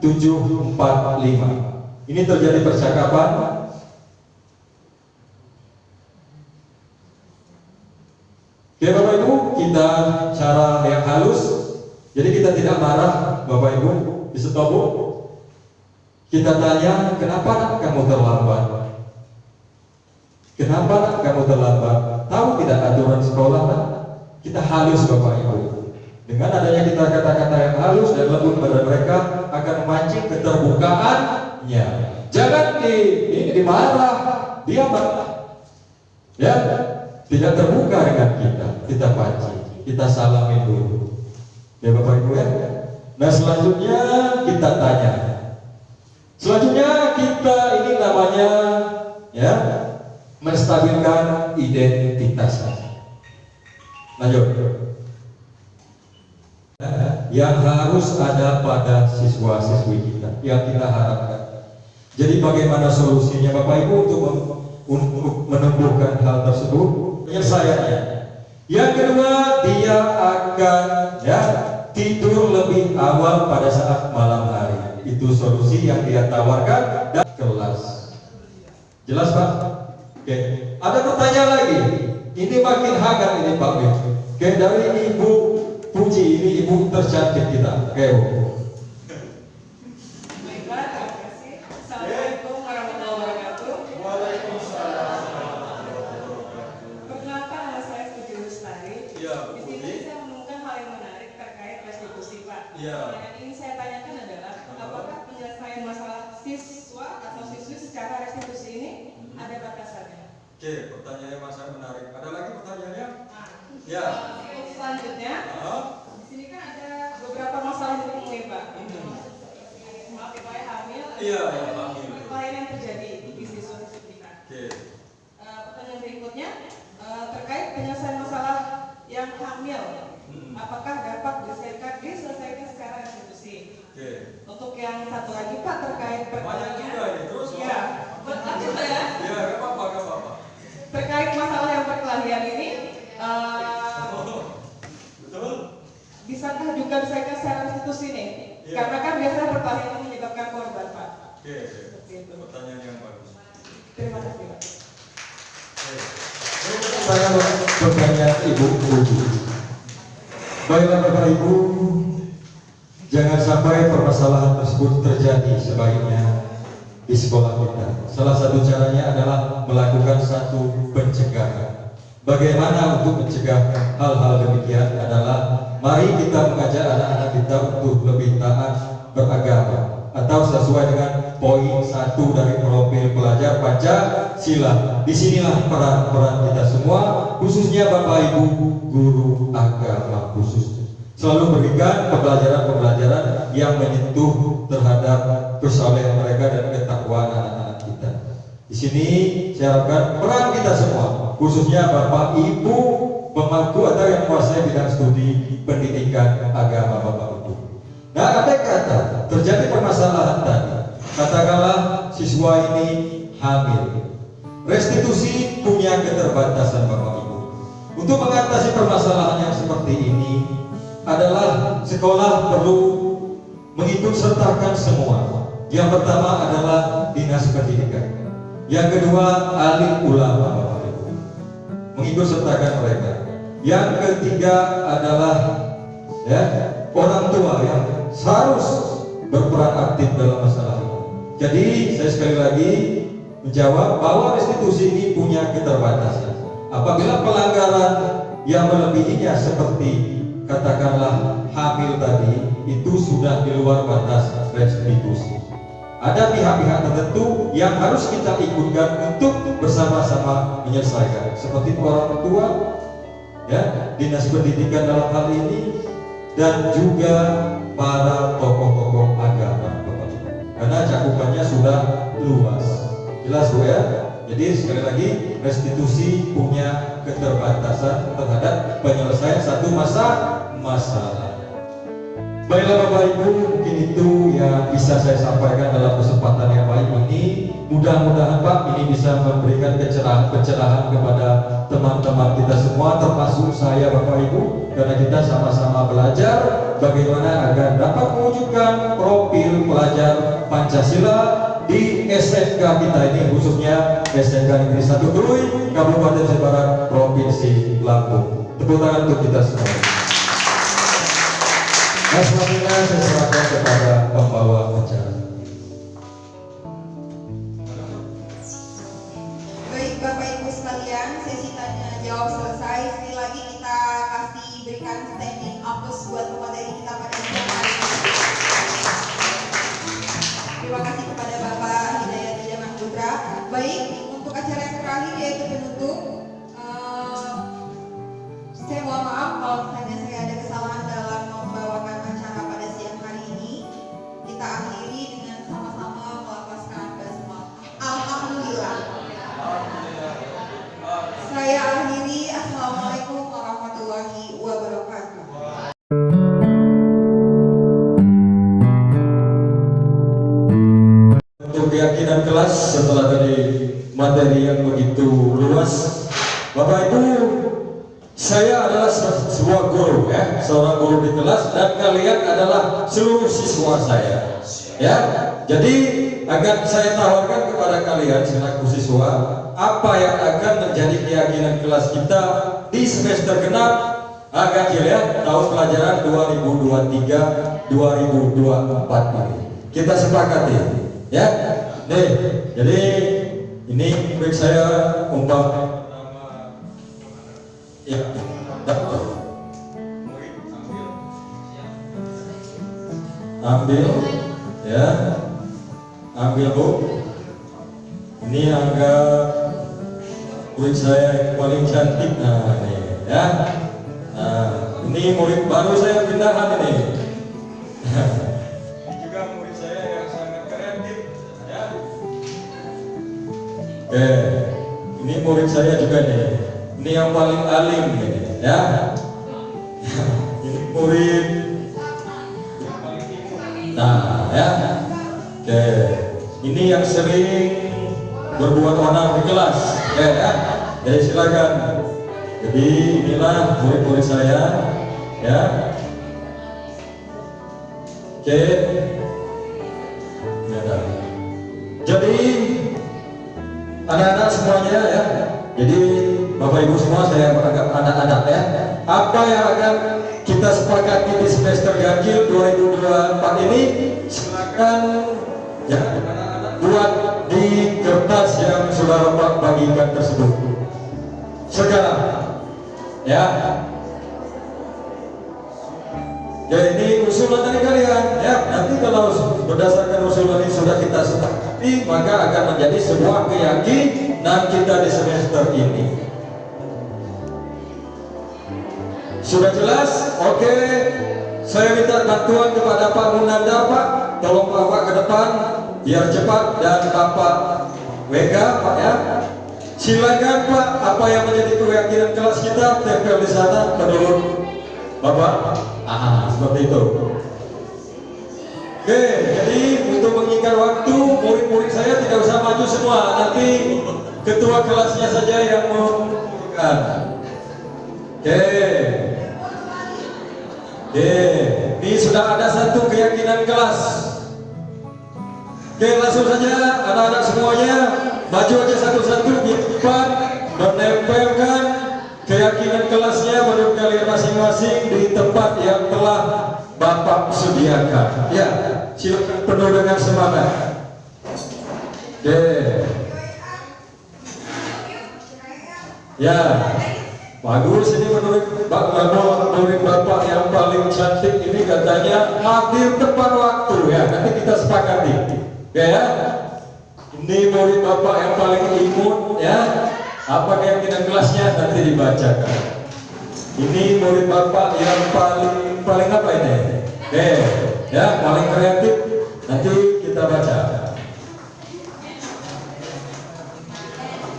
7.45. Ini terjadi percakapan. Oke Bapak Ibu, kita cara yang halus. Jadi kita tidak marah Bapak Ibu, di stop Bu. Kita tanya, kenapa nak kamu terlambat? Kenapa nak kamu terlambat? Tahu tidak aturan sekolah nak? Kita halus Bapak Ibu. Dengan adanya kita kata-kata yang halus dan lembut pada mereka akan memancing keterbukaannya. Jangan dimarah, dia marah. Ya, tidak terbuka dengan kita pancing, kita salamin dulu. Ya Bapak Ibu ya. Nah selanjutnya kita tanya. Selanjutnya kita ini namanya ya menstabilkan identitasnya. Lanjut. Yang harus ada pada siswa-siswi kita yang kita harapkan. Jadi bagaimana solusinya Bapak Ibu untuk menumbuhkan hal tersebut? Penyelesaiannya. Yang kedua, dia akan ya tidur lebih awal pada saat malam hari. Itu solusi yang dia tawarkan dan kelas. Jelas Pak? Oke. Ada pertanyaan lagi. Ini makin hangat ini Pak Bin. Oke, dari Ibu Puji, ini Ibu tercantik kita. Oke Bu. Baiklah, terima kasih. Assalamualaikum warahmatullahi wabarakatuh. Waalaikumsalam. Perkenalkan, nama saya Puji Lestari. Iya, Di sini saya menemukan hal yang menarik terkait restitusi Pak. Iya. Yang ingin saya tanyakan adalah, apakah penyelesaian masalah siswa atau siswi secara restitusi ini ada batasannya? Oke, pertanyaannya Mas menarik. Ada lagi pertanyaannya? Nah, Ya. untuk selanjutnya, di sini kan ada beberapa masalah yang ditemui Pak. Maaf ya Pak, ya, hamil. Iya, ya, hamil. Perkelahian yang terjadi di siswa-siswi kita. Oke. Pertanyaan berikutnya terkait penyelesaian masalah yang hamil, apakah dapat diselesaikan secara restitusi? Oke. Untuk yang satu lagi Pak terkait Banyak pertanyaan, juga ini, terus ya, lanjut Pak ya. Ya, gak apa-apa. Terkait masalah yang perkelahian ini, Betul? bisakah juga diselesaikan secara restitusi nih? Iya. Karena kan biasanya perkelahian itu menyebabkan korban Pak. Oke. Seperti itu. Pertanyaan yang bagus. Terima kasih Pak. Saya pertanyaan Ibu Puji. Baiklah Bapak Ibu, jangan sampai permasalahan tersebut terjadi sebaiknya di sekolah kita. Salah satu caranya adalah melakukan satu pencegahan. Bagaimana untuk mencegah hal-hal demikian adalah mari kita mengajak anak-anak kita untuk lebih taat beragama atau sesuai dengan poin 1 dari profil pelajar Pancasila. Disinilah peran kita semua, khususnya Bapak Ibu guru agama khusus, selalu berikan pembelajaran-pembelajaran yang menyentuh terhadap kesolehan mereka dan ketakwaan anak-anak kita. Di sini saya harapkan peran kita semua, khususnya Bapak Ibu pemangku atau yang menguasai bidang studi pendidikan agama Bapak Ibu. Nah, andai kata terjadi permasalahan tadi, katakanlah siswa ini hamil, restitusi punya keterbatasan Bapak Ibu. Untuk mengatasi permasalahan yang seperti ini adalah sekolah perlu mengikut sertakan semua. Yang pertama adalah dinas pendidikan. Yang kedua, alim ulama, Bapak Ibu, mengikut sertakan mereka. Yang ketiga adalah ya, orang tua yang harus berperan aktif dalam masalah ini. Jadi saya sekali lagi menjawab bahwa restitusi ini punya keterbatasan. Apabila pelanggaran yang melebihinya seperti katakanlah hamil tadi, itu sudah di luar batas restitusi. Ada pihak-pihak tertentu yang harus kita ikutkan untuk bersama-sama menyelesaikan, seperti orang tua, ya, dinas pendidikan dalam hal ini, dan juga para tokoh-tokoh agama, karena cakupannya sudah luas. Jelas Bu ya? Jadi sekali lagi restitusi punya keterbatasan terhadap penyelesaian satu masalah. Baiklah Bapak Ibu, mungkin itu yang bisa saya sampaikan dalam kesempatan yang baik ini. Mudah-mudahan Pak ini bisa memberikan pencerahan kepada teman-teman kita semua, termasuk saya Bapak Ibu, karena kita sama-sama belajar bagaimana agar dapat mewujudkan profil pelajar Pancasila di SMK kita ini, khususnya SMK Negeri 1 Krui, Kabupaten Jember, Provinsi Lampung. Tepuk tangan untuk kita semua. Nah, selanjutnya saya serahkan kepada pembawa acara. Baik Bapak Ibu sekalian, sesi tanya jawab selesai. Sekali lagi kita kasih berikan standing applause buat pemateri kita pada siang hari ini. Terima kasih kepada Bapak Hidayat Idaman Putra. Baik, untuk acara yang terakhir yaitu penutup. Saya mohon maaf kalau misalnya saya ada kesalahan dalam membawakan acara pada siang hari ini. Kita akhiri dengan sama-sama melafazkan basmalah. Alhamdulillah. Saya akhiri. Assalamualaikum warahmatullahi wabarakatuh. Untuk keyakinan kelas setelah tadi materi yang begitu luas, Bapak Ibu, saya adalah sebuah guru ya, seorang guru di kelas, dan kalian adalah seluruh siswa saya. Ya, jadi akan saya tawarkan kepada kalian selaku siswa apa yang akan menjadi keyakinan kelas kita di semester genap ganjil ya, tahun pelajaran 2023-2024 ini. Kita sepakati ya. Nih, jadi ini baik saya umpam ya, ambil ya, ambil Bu. Ini angka murid saya yang paling cantik. Nah ini ya, nah ini murid baru saya pindahan ini. Ini juga murid saya yang sangat kreatif ya. Oke, ini murid saya juga nih. Ini yang paling alim ini, ya. Ini murid. Nah, ya. Oke. Ini yang sering berbuat onar di kelas, ya. Jadi silakan. Jadi inilah murid-murid saya, ya. Oke. Jadi anak-anak semuanya ya. Jadi Bapak Ibu semua saya menganggap anak-anak ya. Apa yang akan kita sepakati di semester ganjil 2024 ini, silakan ya anak-anak buat di kertas yang sudah Bapak bagikan tersebut. Sekarang ya. Ya ini usulan dari kalian ya. Nanti kalau berdasarkan usulan ini sudah kita sepakati, maka akan menjadi sebuah keyakinan kita di semester ini. Sudah jelas? Oke. Saya minta bantuan kepada Pak Munanda Pak. Tolong Bapak ke depan biar cepat, dan Bapak WK Pak ya. Silakan Pak, apa yang menjadi keyakinan kelas kita tempel di sana menurut Bapak. Seperti itu. Oke, jadi untuk mengikat waktu, murid-murid saya tidak usah maju semua. Nanti ketua kelasnya saja yang mengumpulkan. Oke. Ini sudah ada satu keyakinan kelas. Oke, langsung saja anak-anak semuanya. maju aja satu-satu di depan, menempelkan keyakinan kelasnya menurut kalian masing-masing di tempat yang telah Bapak sediakan. Ya, silakan penuh dengan semangat. Oke. Ya, bagus ini menurut Bapak yang paling cantik ini katanya hadir tepat waktu ya. Nanti kita sepakati. Oke ya. Ini murid Bapak yang paling imut ya. Apa keyakinan kelasnya nanti dibacakan. Ini murid Bapak yang paling apa ini? Ya, paling kreatif. Nanti kita baca.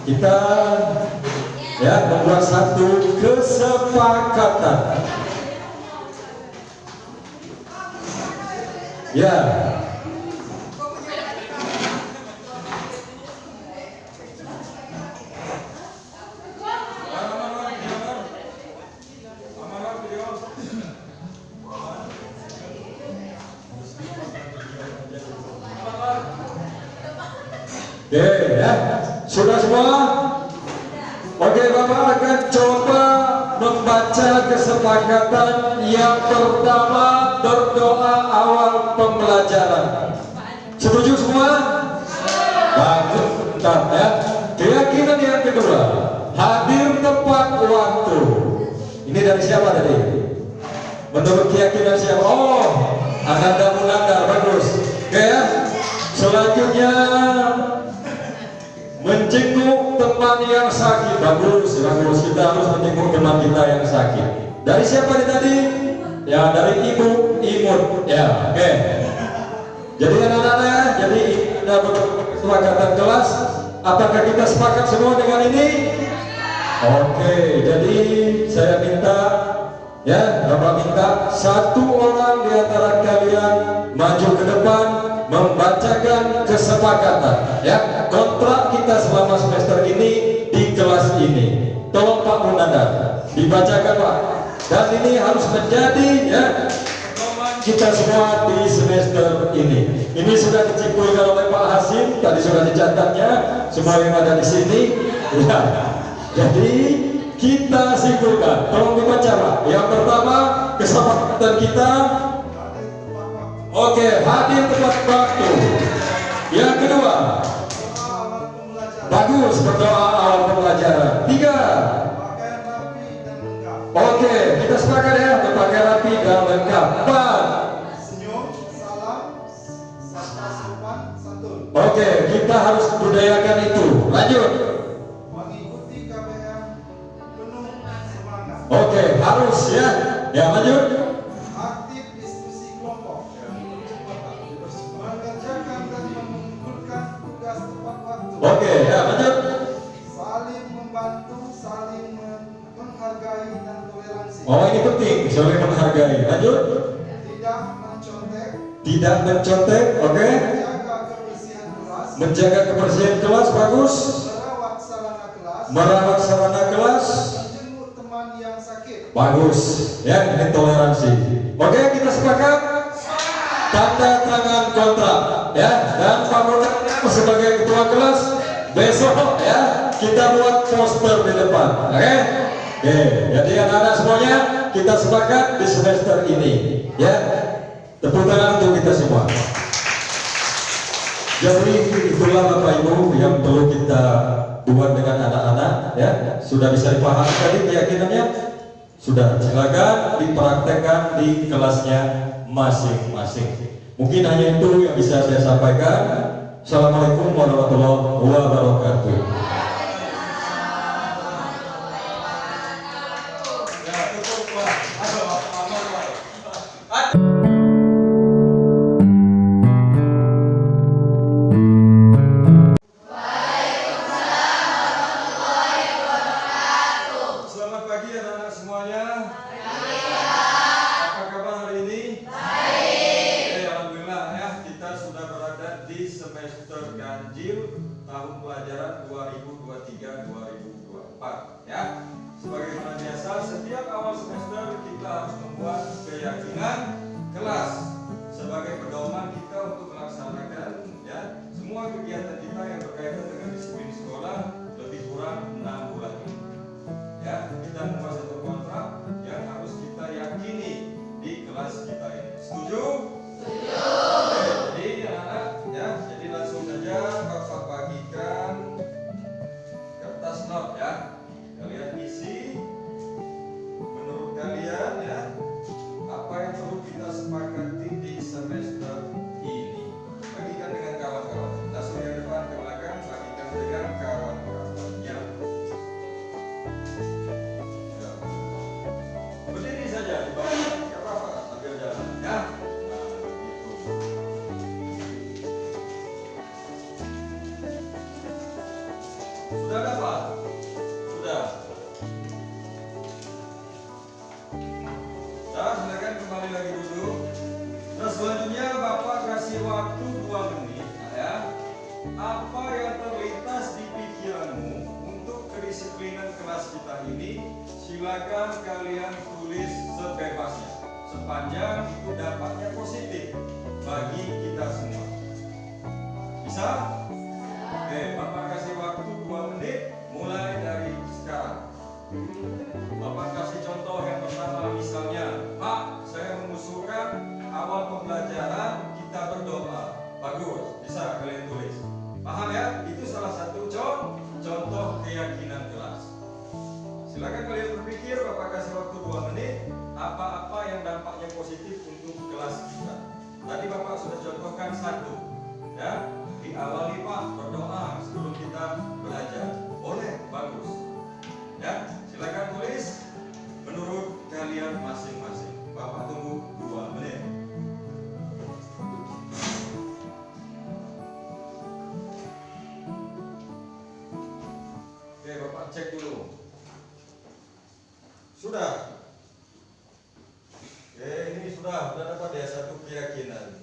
Kita ya membuat satu kesepakatan. Ya. Oke ya, sudah semua? Oke, Bapak akan coba membaca kesepakatan yang pertama, berdoa awal pembelajaran. Setuju semua? Bagus, bentar ya. Keyakinan yang kedua, hadir tepat waktu. Ini dari siapa tadi? Menurut keyakinan siapa? Oh, Ananda Munandar, bagus. Oke ya. Selanjutnya menjenguk teman yang sakit. Bagus, kita harus menjenguk teman kita yang sakit. Dari siapa tadi? Ya, dari Ibu Imut. Ya, oke. Jadi anak-anak, jadi ada kesepakatan kelas. Apakah kita sepakat semua dengan ini? Oke, jadi saya minta, ya, Bapak minta satu orang di antara kalian maju ke depan membacakan kesepakatan ya kontrak kita selama semester ini di kelas ini. Tolong Pak Munandar dibacakan Pak, dan ini harus menjadi ya pedoman kita semua di semester ini. Ini sudah dicimpulkan oleh Pak Hasim, tadi sudah dicatatnya semua yang ada di sini ya. Jadi kita simpulkan, tolong dibaca Pak. Yang pertama kesepakatan kita. Oke, hadir tepat waktu. Yang kedua, bagus, berdoa awal pembelajaran. 3, Pakaian rapi dan lengkap. oke, kita sepakat ya, berpakaian rapi dan lengkap. 4, Senyum, salam, sapa sopan, santun. oke, kita harus budayakan itu. Lanjut. Mengikuti KBM penuh semangat. Oke, harus ya. Ya, lanjut. Aktif diskusi kelompok. Mengerjakan dan mengumpulkan tugas tepat waktu. Oke, ya, lanjut. Saling membantu, saling menghargai dan toleransi. Oh, ini penting, saling menghargai. Lanjut. Tidak mencontek. Tidak mencontek, oke. Menjaga kebersihan kelas. Menjaga kebersihan kelas, bagus. Merawat sarana kelas. Merawat sarana kelas. Menjenguk teman yang sakit. Bagus, ya, ini toleransi. Oke, kita sepakat. Tanda tangan kontrak, ya. Dan Pak Munandar sebagai ketua kelas besok, ya, kita buat poster di depan. Oke, jadi anak-anak semuanya kita sepakat di semester ini, ya. Tepuk tangan untuk kita semua. Jadi itulah Bapak Ibu yang perlu kita buat dengan anak-anak, ya. Sudah bisa dipahami tadi keyakinannya? Sudah, silakan dipraktekkan di kelasnya masing-masing. Mungkin hanya itu yang bisa saya sampaikan. Assalamualaikum warahmatullahi wabarakatuh. Selamat pagi anak-anak semuanya. Apa kabar hari ini? Baik. Alhamdulillah ya, kita sudah berada di semester ganjil tahun pelajaran 2023-2024 ya. Sebagaimana biasa, setiap awal semester kita harus membuat keyakinan kelas sebagai pedoman kita untuk melaksanakan ya semua kegiatan kita yang berkaitan dengan disiplin sekolah lebih kurang 6 bulan ini. Ya, kita membuat satu kontrak yang harus kita yakini di kelas kita ini. Setuju? Setuju. Jadi anak-anak ya, jadi langsung saja Bapak bagikan kertas not ya. Kalian isi menurut kalian ya, apa yang perlu kita sepakati di semester ini. Bagikan dengan kawan-kawan. Langsung ke depan ke belakang, bagikan dengan kawan-kawannya. Ya. Berdiri saja di bawah, nggak apa-apa sambil jalan ya. Nah, begitu. Sudah dapat? Sudah. Nah, silakan kembali lagi duduk. Nah, selanjutnya Bapak kasih waktu 2 menit ya. Apa yang terlintas di pikiranmu untuk kedisiplinan kelas kita ini, silakan kalian tulis sebebasnya, sepanjang itu dampaknya positif bagi kita semua. Bisa? Oke, Bapak kasih waktu 2 menit mulai dari sekarang. Bapak kasih contoh yang pertama, misalnya, Pak, saya mengusulkan awal pembelajaran kita berdoa. Bagus, bisa kalian tulis. Paham ya? Itu salah satu contoh keyakinan kelas. Silakan kalian berpikir, Bapak kasih waktu 2 menit, apa-apa yang dampaknya positif untuk kelas kita. Tadi Bapak sudah contohkan 1, ya. Diawali Pak berdoa sebelum kita belajar. Boleh, bagus. Ya, silakan tulis menurut kalian masing-masing. Bapak tunggu 2 menit. Oke, Bapak cek dulu. Sudah. Oke, ini sudah dapat ya satu keyakinan.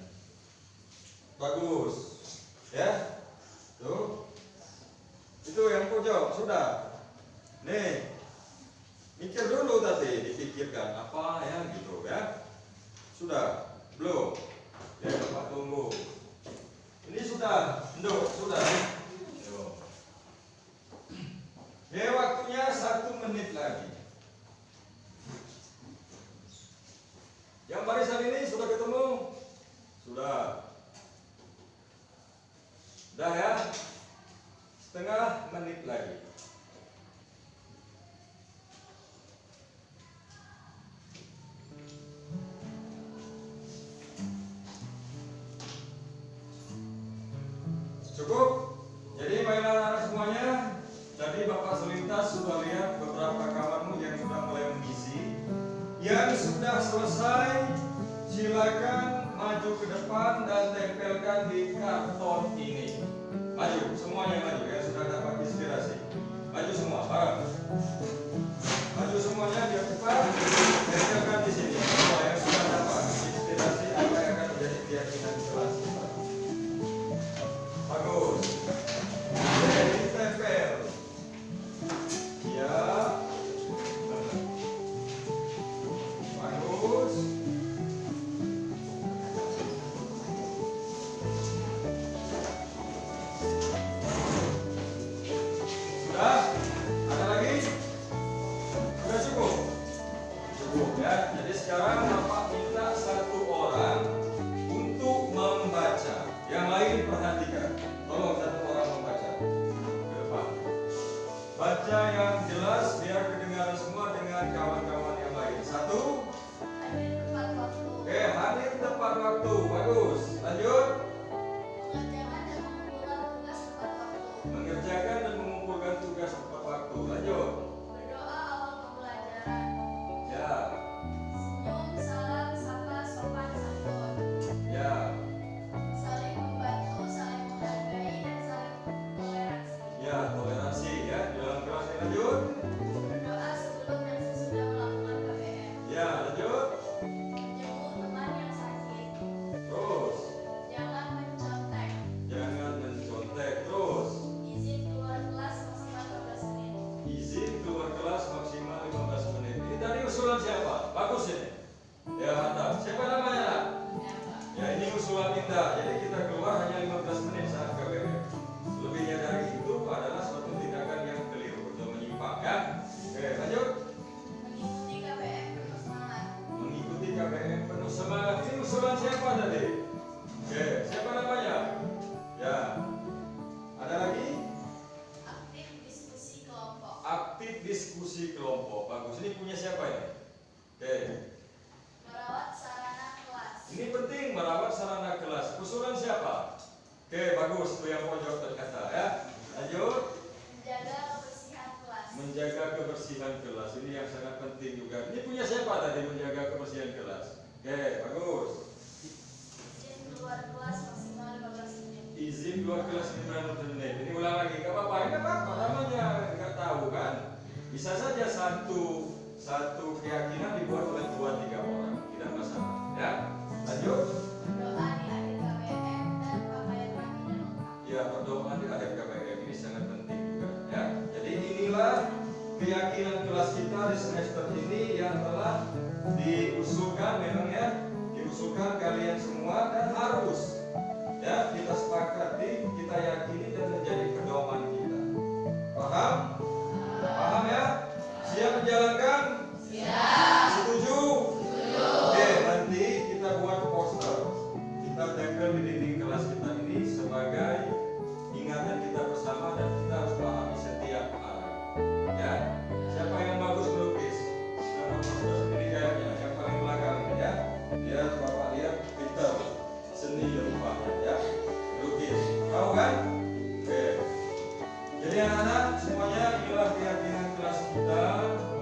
Bagus. Ya. Tuh. Itu yang pojok sudah. Nih, mikir dulu tadi, dipikirkan apa ya gitu ya. Sudah, belum? Ya, Bapak tunggu. Ini sudah, sudah. Ya, waktunya 1 menit lagi. Yang barisan ini sudah ketemu? Sudah. Sudah ya? Setengah menit lagi. Cukup? Jadi baiklah anak-anak semuanya. Tadi Bapak selintas sudah lihat beberapa kawanmu yang sudah mulai mengisi. Yang sudah selesai, silakan maju ke depan dan tempelkan di karton ini. Maju, semuanya maju yang sudah dapat inspirasi. Maju semua, bareng. Maju semuanya di depan, tempelkan di sini. Semua yang sudah dapat inspirasi apa yang akan menjadi keyakinan kelas kita. Bagus. Jadi tempel. Ya. Bagus. Sudah? Ada lagi? Sudah cukup? Cukup ya. Jadi sekarang Bapak minta 1 orang untuk membaca. Yang lain perhatikan. Tolong 1 orang membaca. Ke depan. Baca yang jelas biar kedengaran semua dengan kawan-kawan yang lain. 1. Hadir tepat waktu. Oke, hadir tepat waktu. Bagus. Lanjut. Mengerjakan dan mengumpulkan tugas tepat waktu. Mengerjakan dan mengumpulkan tugas tepat waktu. Lanjut. Berdoa awal pembelajaran. Ya. Senyum, salam, sapa, sopan, santun. Ya. Saling membantu, saling menghargai, dan saling toleransi. Ya, toleransi ya. Di dalam kelas ini lanjut. Berdoa sebelum dan sesudah melakukan KBM. Ya, lanjut. Menjenguk teman yang sakit. Terus. diskusi kelompok. Bagus. Ini punya siapa ini? Oke. Merawat sarana kelas. Ini penting merawat sarana kelas. Usulan siapa? Oke, bagus. Itu yang pojok terkata ya. Lanjut. Menjaga kebersihan kelas. Menjaga kebersihan kelas. Ini yang sangat penting juga. Ini punya siapa tadi menjaga kebersihan kelas? Oke, bagus. Izin keluar kelas maksimal 15 menit. Izin keluar kelas 15 menit. Ini ulang lagi. Gak apa-apa. Ini apa? Namanya nggak tahu kan? Bisa saja satu keyakinan dibuat oleh 2-3 orang. Tidak masalah. Ya. Lanjut. Berdoa di akhir KBM dan pakaian rapi dan lengkap. Ya, berdoa di akhir KBM ini sangat penting juga. Ya. Jadi inilah keyakinan kelas kita di semester ini yang telah diusulkan memang ya, diusulkan kalian semua dan harus ya kita sepakati, kita yakini dan menjadi pedoman kita. Paham? Paham ya? Siap menjalankan? Siap. Setuju? Setuju. Oke, nanti kita buat poster. Kita tempel di dinding kelas kita ini sebagai ingatan kita bersama dan kita harus pahami setiap hal. Ya. Siapa yang bagus melukis? Nama poster sendiri kayaknya yang paling belakang ini ya. Dia Bapak lihat pintar seni rupanya ya. Melukis. Tahu kan? Oke. Jadi anak-anak semuanya inilah keyakinan kelas kita.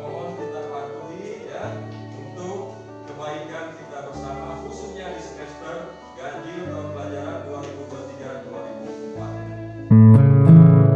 Mohon kita patuhi ya untuk kebaikan kita bersama khususnya di semester ganjil tahun pelajaran 2023-2024.